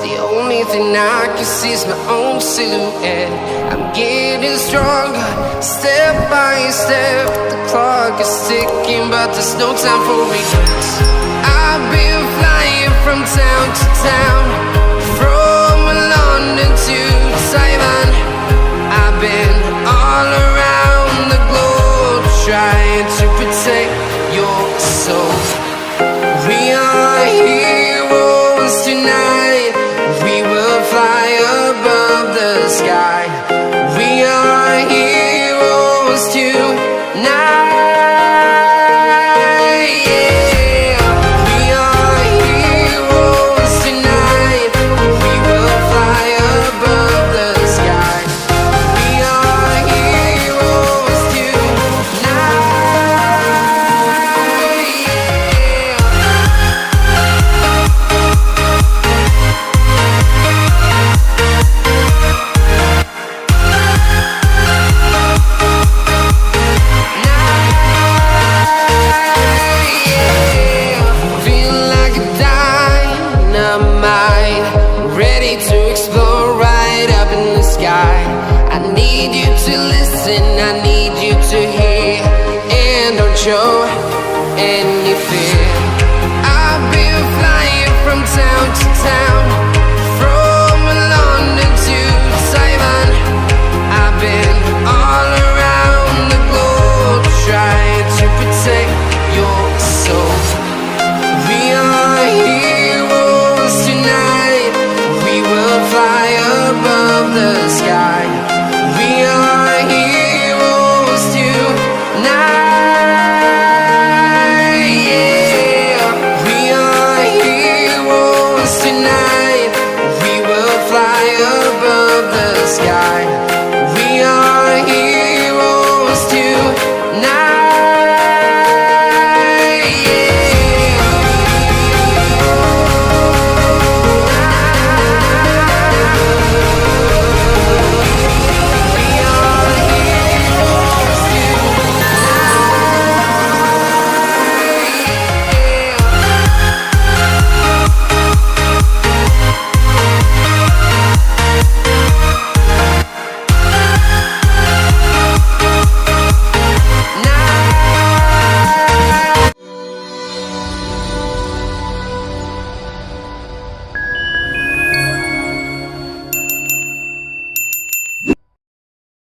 The only thing I can see is my own silhouette. I'm getting stronger, step by step. The clock is ticking, but there's no time for regrets. I've been flying from town to town, from London to Taiwan. I've been all around the globe, trying to protect your soul. We are heroes tonight. We will fly above the sky. We are heroes tonight. Yeah. We are heroes tonight. We will fly above the sky. We are heroes tonight. Ready to explore right up in the sky. I need you to listen, I need you to hear, and don't show any fear. I've been flying from town to town, from London to Taiwan. I've been all around the globe, trying to protect your soul. We are heroes tonight. We will fly above the sky. We are heroes tonight. Yeah, we are heroes tonight.